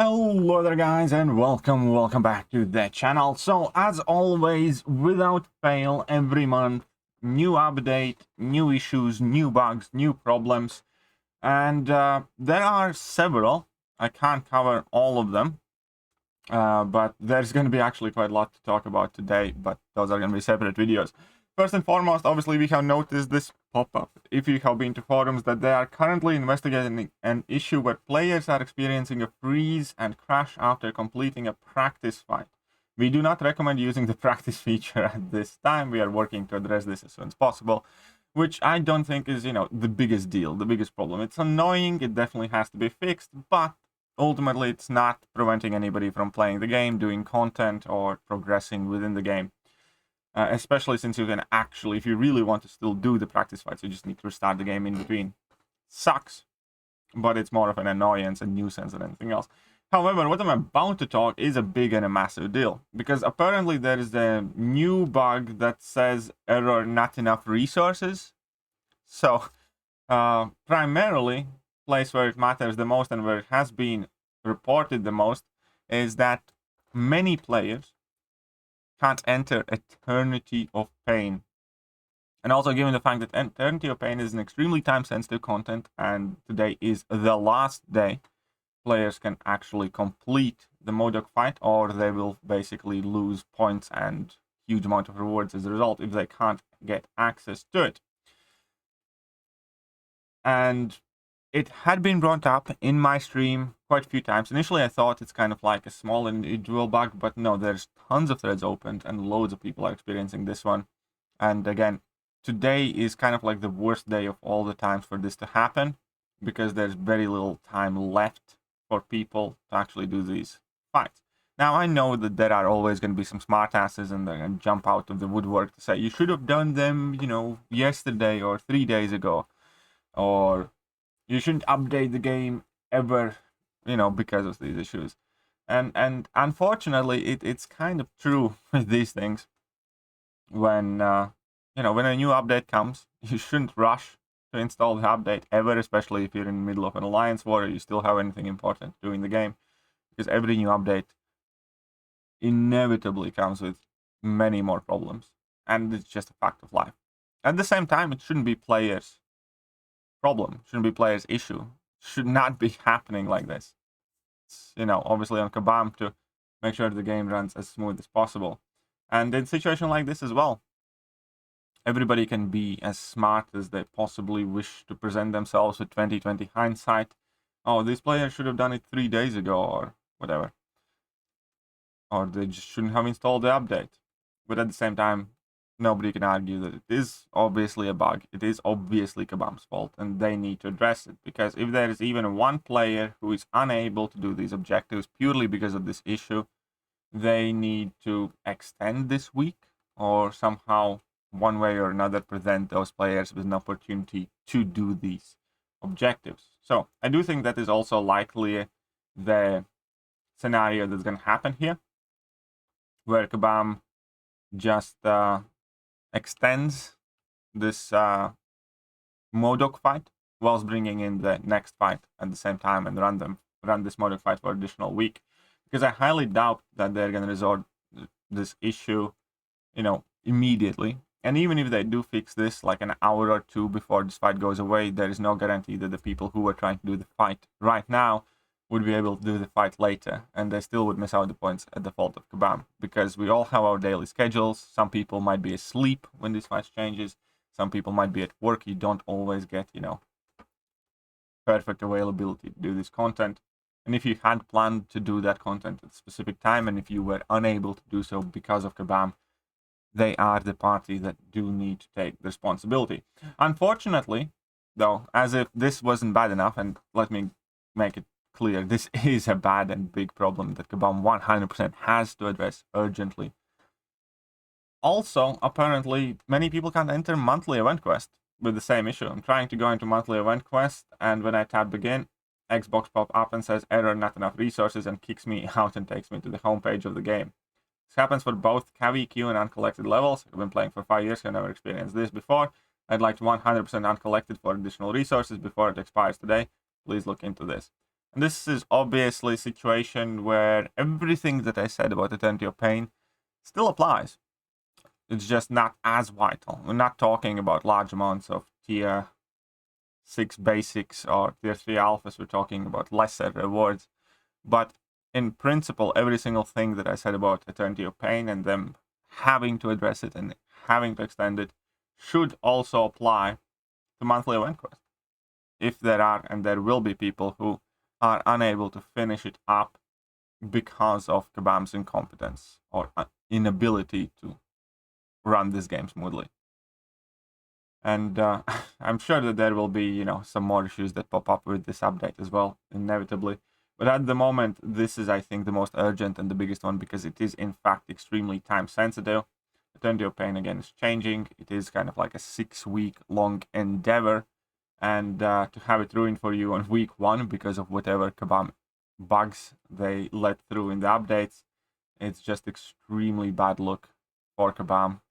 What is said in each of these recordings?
Hello there guys, and welcome back to the channel. So as always, without fail, every month, new update, new issues, new bugs, new problems, and there are several. I can't cover all of them, but there's going to be actually quite a lot to talk about today, but those are going to be separate videos. First and foremost, obviously, we have noticed this pop-up, if you have been to forums, that they are currently investigating an issue where players are experiencing a freeze and crash after completing a practice fight. We do not recommend using the practice feature at this time. We are working to address this as soon as possible, which I don't think is, the biggest deal, the biggest problem. It's annoying, it definitely has to be fixed, but ultimately it's not preventing anybody from playing the game, doing content, or progressing within the game. Especially since you can actually, if you really want to still do the practice fights, you just need to restart the game in between. Sucks, but it's more of an annoyance and nuisance than anything else. However, what I'm about to talk is a big and a massive deal, because apparently there is a new bug that says error not enough resources. So, primarily, place where it matters the most and where it has been reported the most is that many players can't enter Eternity of Pain. And also, given the fact that Eternity of Pain is an extremely time-sensitive content, and today is the last day, players can actually complete the MCOC fight, or they will basically lose points and huge amount of rewards as a result if they can't get access to it. And it had been brought up in my stream quite a few times. Initially, I thought it's kind of like a small individual bug, but no, there's tons of threads opened and loads of people are experiencing this one. And again, today is kind of like the worst day of all the times for this to happen, because there's very little time left for people to actually do these fights. Now, I know that there are always going to be some smartasses and they're going to jump out of the woodwork to say, you should have done them, yesterday or 3 days ago, or you shouldn't update the game ever, because of these issues. And unfortunately, it's kind of true with these things. When, when a new update comes, you shouldn't rush to install the update ever, especially if you're in the middle of an alliance war or you still have anything important to do in the game. Because every new update inevitably comes with many more problems. And it's just a fact of life. At the same time, it shouldn't be players' problem, shouldn't be players' issue, should not be happening like this. It's, obviously on Kabam to make sure the game runs as smooth as possible. And in a situation like this as well, everybody can be as smart as they possibly wish to present themselves with 20/20 hindsight. Oh, this player should have done it 3 days ago, or whatever. Or they just shouldn't have installed the update. But at the same time, nobody can argue that it is obviously a bug. It is obviously Kabam's fault, and they need to address it. Because if there is even one player who is unable to do these objectives purely because of this issue, they need to extend this week, or somehow, one way or another, present those players with an opportunity to do these objectives. So, I do think that is also likely the scenario that's going to happen here, where Kabam just extends this MCOC fight whilst bringing in the next fight at the same time and run this MCOC fight for additional week, because I highly doubt that they're going to resolve this issue immediately. And even if they do fix this like an hour or two before this fight goes away, there is no guarantee that the people who are trying to do the fight right now would be able to do the fight later, and they still would miss out the points at the fault of Kabam, because we all have our daily schedules. Some people might be asleep when this fight changes, some people might be at work. You don't always get, perfect availability to do this content. And if you had planned to do that content at a specific time, and if you were unable to do so because of Kabam, they are the party that do need to take the responsibility. Unfortunately, though, as if this wasn't bad enough, and let me make it clear, this is a bad and big problem that Kabam 100% has to address urgently. Also, apparently, many people can't enter monthly event quest with the same issue. I'm trying to go into monthly event quest, and when I tap begin, Xbox pop up and says error, not enough resources, and kicks me out and takes me to the homepage of the game. This happens for both KV, Q, and uncollected levels. I've been playing for 5 years, I've never experienced this before. I'd like 100% uncollected for additional resources before it expires today. Please look into this. And this is obviously a situation where everything that I said about Eternity of Pain still applies. It's just not as vital. We're not talking about large amounts of tier 6 basics or tier 3 alphas. We're talking about lesser rewards. But in principle, every single thing that I said about Eternity of Pain and them having to address it and having to extend it should also apply to monthly event quest. If there are, and there will be, people who are unable to finish it up because of Kabam's incompetence or inability to run this game smoothly. And I'm sure that there will be, some more issues that pop up with this update as well, inevitably. But at the moment, this is, I think, the most urgent and the biggest one, because it is, in fact, extremely time-sensitive. Eternity of Pain, again, is changing. It is kind of like a 6-week-long endeavor. And to have it ruined for you on week 1 because of whatever Kabam bugs they let through in the updates, it's just extremely bad luck for Kabam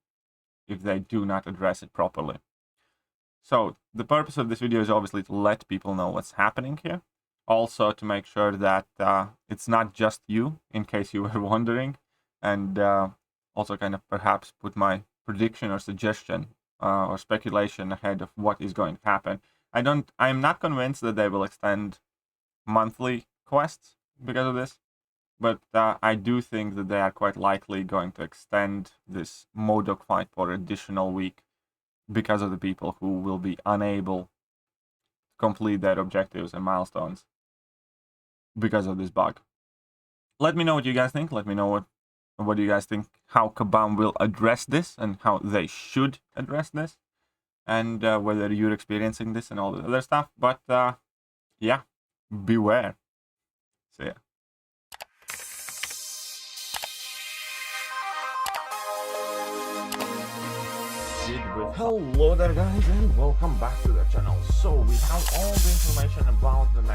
if they do not address it properly. So the purpose of this video is obviously to let people know what's happening here. Also to make sure that it's not just you, in case you were wondering. And also kind of perhaps put my prediction or suggestion or speculation ahead of what is going to happen. I'm not convinced that they will extend monthly quests because of this. But I do think that they are quite likely going to extend this Modok fight for an additional week because of the people who will be unable to complete their objectives and milestones because of this bug. Let me know what you guys think. Let me know what you guys think, how Kabam will address this and how they should address this, and whether you're experiencing this and all the other stuff. But yeah, beware. See ya. Hello there guys, and welcome back to the channel. So we have all the information about the next